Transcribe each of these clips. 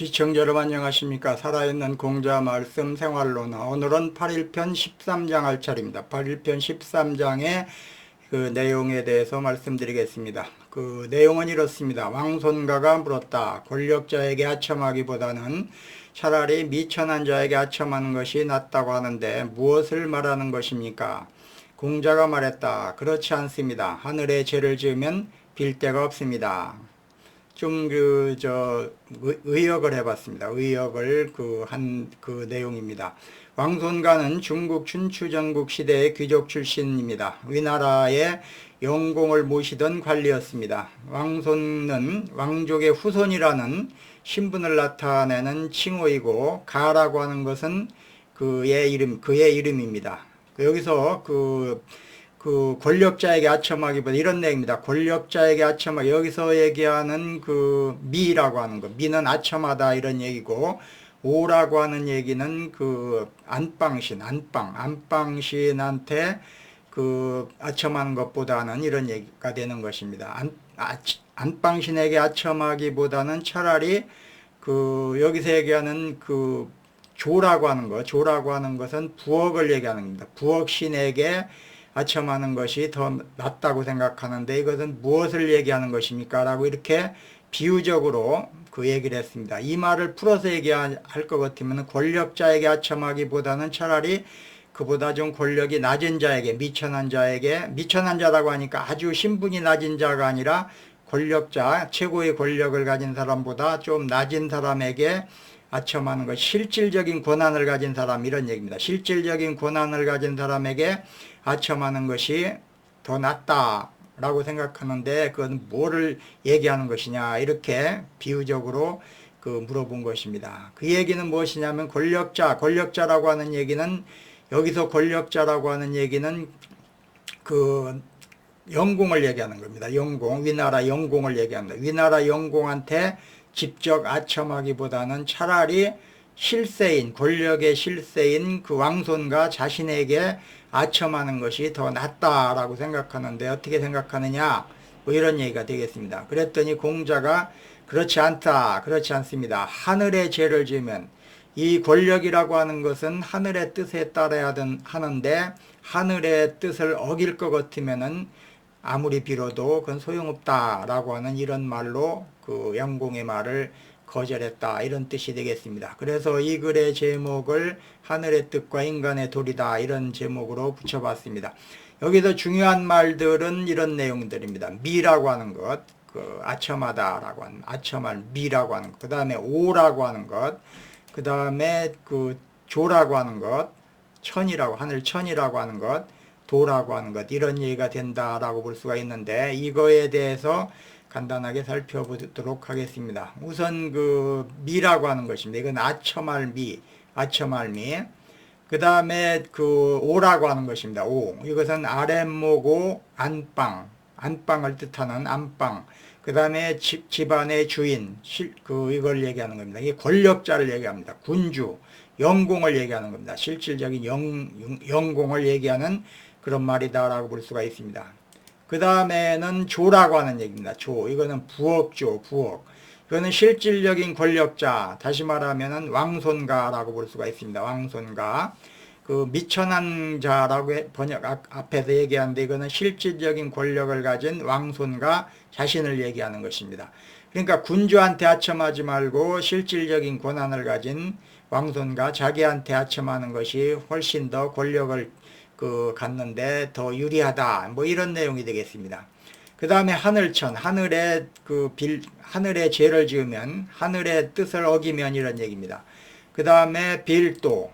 시청자 여러분 안녕하십니까. 살아있는 공자 말씀 생활론어, 오늘은 8일편 13장 할 차례입니다. 8일편 13장의 그 내용에 대해서 말씀드리겠습니다. 그 내용은 이렇습니다. 왕손가가 물었다. 권력자에게 하첨하기보다는 차라리 미천한 자에게 하첨하는 것이 낫다고 하는데 무엇을 말하는 것입니까? 공자가 말했다. 그렇지 않습니다. 하늘에 죄를 지으면 빌 데가 없습니다. 좀 의역을 해봤습니다. 의역을 그 내용입니다. 왕손가는 중국 춘추전국 시대의 귀족 출신입니다. 위나라의 영공을 모시던 관리였습니다. 왕손은 왕족의 후손이라는 신분을 나타내는 칭호이고, 가라고 하는 것은 그의 이름입니다. 여기서 그 권력자에게 하첨하기보다 이런 내용입니다. 권력자에게 하첨하기, 여기서 얘기하는 그 미라고 하는 거, 미는 하첨하다 이런 얘기고, 오라고 하는 얘기는 그 안방신한테 그 하첨하는 것보다는 이런 얘기가 되는 것입니다. 안방신에게 하첨하기보다는 차라리 그 여기서 얘기하는 그 조라고 하는 것은 부엌을 얘기하는 겁니다. 부엌신에게 하첨하는 것이 더 낫다고 생각하는데, 이것은 무엇을 얘기하는 것입니까? 라고 이렇게 비유적으로 그 얘기를 했습니다. 이 말을 풀어서 얘기할 것 같으면 권력자에게 하첨하기보다는 차라리 그보다 좀 권력이 낮은 자에게, 미천한 자라고 하니까 아주 신분이 낮은 자가 아니라 권력자, 최고의 권력을 가진 사람보다 좀 낮은 사람에게 하첨하는 것, 실질적인 권한을 가진 사람, 이런 얘기입니다. 실질적인 권한을 가진 사람에게 하첨하는 것이 더 낫다라고 생각하는데, 그건 뭐를 얘기하는 것이냐, 이렇게 비유적으로 물어본 것입니다. 그 얘기는 무엇이냐면, 권력자라고 하는 얘기는, 여기서 권력자라고 하는 얘기는 그 영공을 얘기하는 겁니다. 위나라 영공을 얘기합니다. 위나라 영공한테 직접 하첨하기보다는 차라리 권력의 실세인 그 왕손가 자신에게 하첨하는 것이 더 낫다라고 생각하는데, 어떻게 생각하느냐, 뭐 이런 얘기가 되겠습니다. 그랬더니 공자가 그렇지 않습니다. 하늘의 죄를 지으면, 이 권력이라고 하는 것은 하늘의 뜻에 따라야 하는데, 하늘의 뜻을 어길 것 같으면은 아무리 빌어도 그건 소용없다라고 하는 이런 말로 그 영공의 말을 거절했다, 이런 뜻이 되겠습니다. 그래서 이 글의 제목을 하늘의 뜻과 인간의 도리다, 이런 제목으로 붙여봤습니다. 여기서 중요한 말들은 이런 내용들입니다. 미라고 하는 것, 아첨하다라고 하는, 아첨할 미라고 하는 것, 그 다음에 오라고 하는 것, 그 다음에 조라고 하는 것, 하늘천이라고 하는 것, 도라고 하는 것, 이런 얘기가 된다라고 볼 수가 있는데, 이거에 대해서 간단하게 살펴보도록 하겠습니다. 우선 미라고 하는 것입니다. 이건 아첨할 미. 그 다음에 오라고 하는 것입니다. 이것은 아랫목오 안방을 뜻하는 안방. 그 다음에 집안의 주인, 이걸 얘기하는 겁니다. 이게 권력자를 얘기합니다. 군주, 영공을 얘기하는 겁니다. 실질적인 영공을 얘기하는 그런 말이다라고 볼 수가 있습니다. 그 다음에는 조라고 하는 얘기입니다. 이거는 부엌. 이거는 실질적인 권력자, 다시 말하면은 왕손가라고 볼 수가 있습니다. 왕손가. 미천한 자라고 앞에서 얘기하는데, 이거는 실질적인 권력을 가진 왕손가 자신을 얘기하는 것입니다. 그러니까 군주한테 하첨하지 말고 실질적인 권한을 가진 왕손가 자기한테 하첨하는 것이 훨씬 더 권력을 갖는데 더 유리하다, 뭐 이런 내용이 되겠습니다. 그 다음에 하늘천, 하늘에 죄를 지으면, 하늘의 뜻을 어기면, 이런 얘기입니다. 그 다음에 빌도,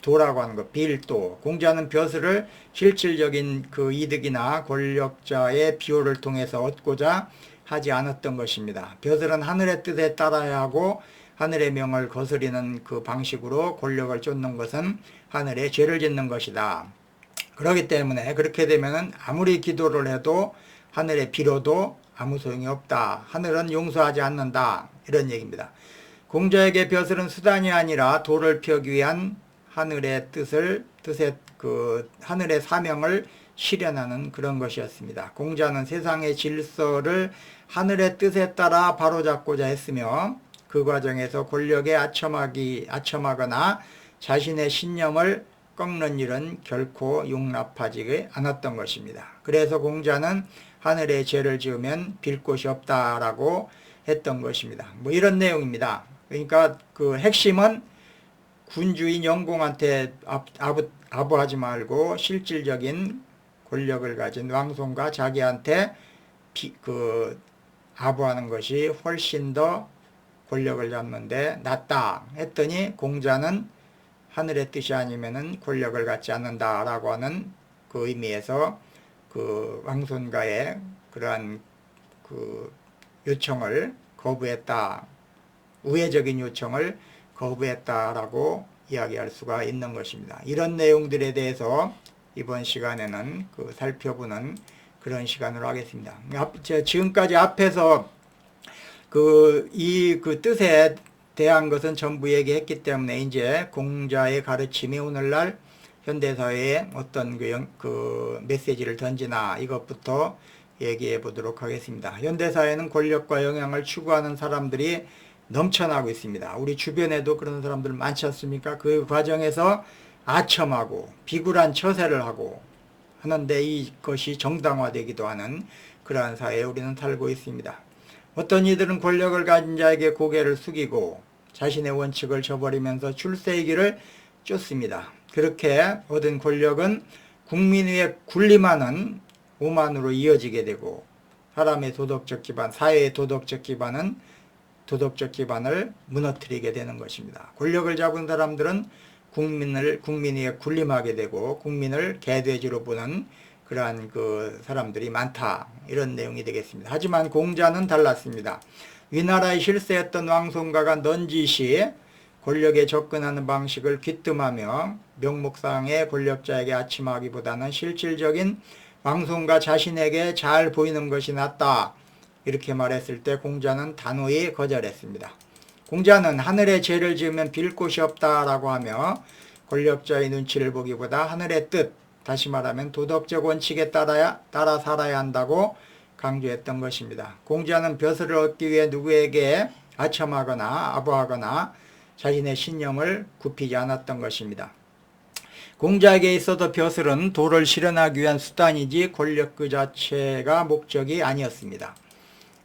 도라고 하는 거, 빌도. 공자는 벼슬을 실질적인 이득이나 권력자의 비호를 통해서 얻고자 하지 않았던 것입니다. 벼슬은 하늘의 뜻에 따라야 하고, 하늘의 명을 거스리는 그 방식으로 권력을 쫓는 것은 하늘에 죄를 짓는 것이다. 그렇기 때문에 그렇게 되면은 아무리 기도를 해도, 하늘에 빌어도 아무 소용이 없다. 하늘은 용서하지 않는다, 이런 얘기입니다. 공자에게 벼슬은 수단이 아니라 도를 펴기 위한 하늘의 하늘의 사명을 실현하는 그런 것이었습니다. 공자는 세상의 질서를 하늘의 뜻에 따라 바로잡고자 했으며, 그 과정에서 권력에 아첨하거나 자신의 신념을 꺾는 일은 결코 용납하지 않았던 것입니다. 그래서 공자는 하늘에 죄를 지으면 빌 곳이 없다라고 했던 것입니다. 뭐 이런 내용입니다. 그러니까 그 핵심은 군주인 영공한테 아부하지 말고 실질적인 권력을 가진 왕손과 자기한테 아부하는 것이 훨씬 더 권력을 잡는데 낫다 했더니 공자는 하늘의 뜻이 아니면은 권력을 갖지 않는다라고 하는 그 의미에서 그 왕손가의 그러한 그 요청을 거부했다. 우회적인 요청을 거부했다라고 이야기할 수가 있는 것입니다. 이런 내용들에 대해서 이번 시간에는 살펴보는 그런 시간으로 하겠습니다. 지금까지 앞에서 그 뜻에 대한 것은 전부 얘기했기 때문에 이제 공자의 가르침이 오늘날 현대사회에 어떤 그 메시지를 던지나 이것부터 얘기해 보도록 하겠습니다. 현대사회는 권력과 영향을 추구하는 사람들이 넘쳐나고 있습니다. 우리 주변에도 그런 사람들 많지 않습니까? 그 과정에서 아첨하고 비굴한 처세를 하고 하는데 이것이 정당화되기도 하는 그러한 사회에 우리는 살고 있습니다. 어떤 이들은 권력을 가진 자에게 고개를 숙이고 자신의 원칙을 저버리면서 출세이기를 쫓습니다. 그렇게 얻은 권력은 국민 위에 군림하는 오만으로 이어지게 되고 사람의 도덕적 기반, 사회의 도덕적 기반을 무너뜨리게 되는 것입니다. 권력을 잡은 사람들은 국민 위에 군림하게 되고 국민을 개돼지로 보는 그러한 그 사람들이 많다. 이런 내용이 되겠습니다. 하지만 공자는 달랐습니다. 위나라에 실세했던 왕손가가 넌지시 권력에 접근하는 방식을 귀뜸하며 명목상의 권력자에게 아침하기보다는 실질적인 왕손가 자신에게 잘 보이는 것이 낫다. 이렇게 말했을 때 공자는 단호히 거절했습니다. 공자는 하늘에 죄를 지으면 빌 곳이 없다라고 하며 권력자의 눈치를 보기보다 하늘의 뜻, 다시 말하면 도덕적 원칙에 따라 살아야 한다고 강조했던 것입니다. 공자는 벼슬을 얻기 위해 누구에게 아첨하거나 아부하거나 자신의 신념을 굽히지 않았던 것입니다. 공자에게 있어도 벼슬은 도를 실현하기 위한 수단이지 권력 그 자체가 목적이 아니었습니다.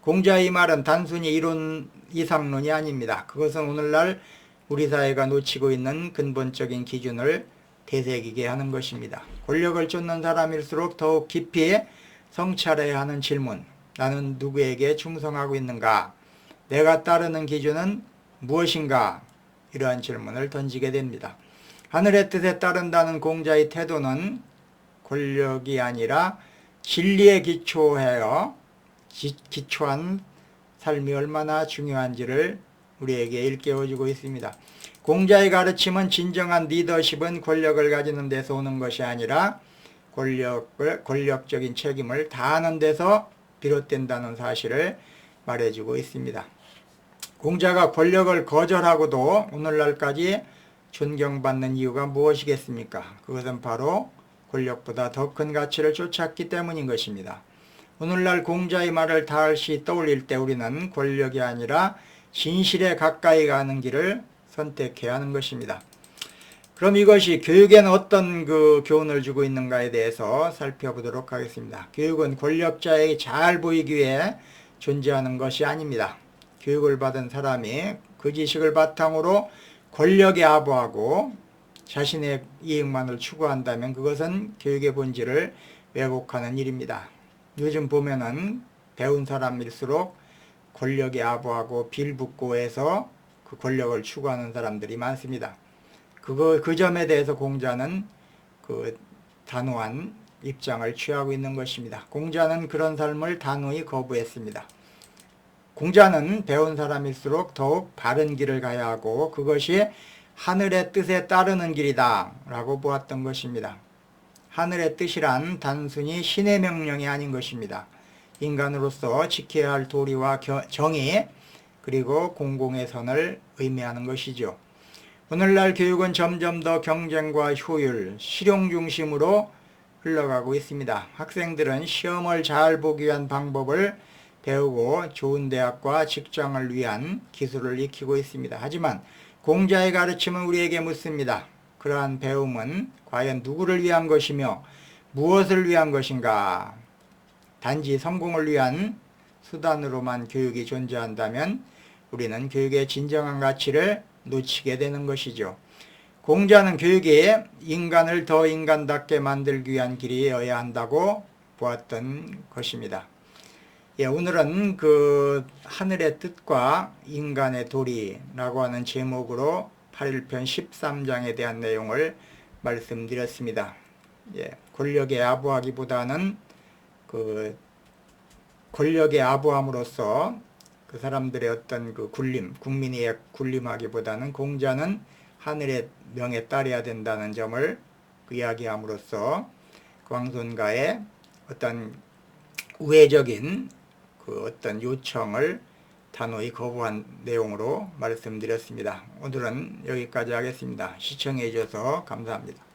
공자의 말은 단순히 이론 이상론이 아닙니다. 그것은 오늘날 우리 사회가 놓치고 있는 근본적인 기준을 되새기게 하는 것입니다. 권력을 쫓는 사람일수록 더욱 깊이 성찰해야 하는 질문, 나는 누구에게 충성하고 있는가? 내가 따르는 기준은 무엇인가? 이러한 질문을 던지게 됩니다. 하늘의 뜻에 따른다는 공자의 태도는 권력이 아니라 진리에 기초한 삶이 얼마나 중요한지를 우리에게 일깨워주고 있습니다. 공자의 가르침은 진정한 리더십은 권력을 가지는 데서 오는 것이 아니라 권력적인 책임을 다하는 데서 비롯된다는 사실을 말해주고 있습니다. 공자가 권력을 거절하고도 오늘날까지 존경받는 이유가 무엇이겠습니까? 그것은 바로 권력보다 더 큰 가치를 쫓았기 때문인 것입니다. 오늘날 공자의 말을 다시 떠올릴 때 우리는 권력이 아니라 진실에 가까이 가는 길을 선택해야 하는 것입니다. 그럼 이것이 교육에는 어떤 그 교훈을 주고 있는가에 대해서 살펴보도록 하겠습니다. 교육은 권력자에게 잘 보이기 위해 존재하는 것이 아닙니다. 교육을 받은 사람이 그 지식을 바탕으로 권력에 아부하고 자신의 이익만을 추구한다면 그것은 교육의 본질을 왜곡하는 일입니다. 요즘 보면은 배운 사람일수록 권력에 아부하고 빌붙고 해서 그 권력을 추구하는 사람들이 많습니다. 그 점에 대해서 공자는 그 단호한 입장을 취하고 있는 것입니다. 공자는 그런 삶을 단호히 거부했습니다. 공자는 배운 사람일수록 더욱 바른 길을 가야 하고 그것이 하늘의 뜻에 따르는 길이다 라고 보았던 것입니다. 하늘의 뜻이란 단순히 신의 명령이 아닌 것입니다. 인간으로서 지켜야 할 도리와 정의 그리고 공공의 선을 의미하는 것이죠. 오늘날 교육은 점점 더 경쟁과 효율, 실용 중심으로 흘러가고 있습니다. 학생들은 시험을 잘 보기 위한 방법을 배우고 좋은 대학과 직장을 위한 기술을 익히고 있습니다. 하지만 공자의 가르침은 우리에게 묻습니다. 그러한 배움은 과연 누구를 위한 것이며 무엇을 위한 것인가? 단지 성공을 위한 수단으로만 교육이 존재한다면 우리는 교육의 진정한 가치를 놓치게 되는 것이죠. 공자는 교육이 인간을 더 인간답게 만들기 위한 길이어야 한다고 보았던 것입니다. 예, 오늘은 그 하늘의 뜻과 인간의 도리라고 하는 제목으로 8일편 13장에 대한 내용을 말씀드렸습니다. 예, 권력에 아부하기보다는 그 권력에 아부함으로써 그 사람들의 어떤 그 굴림, 국민의 굴림하기보다는 공자는 하늘의 명에 따라야 된다는 점을 그 이야기함으로써 광손가의 어떤 우회적인 그 어떤 요청을 단호히 거부한 내용으로 말씀드렸습니다. 오늘은 여기까지 하겠습니다. 시청해 주셔서 감사합니다.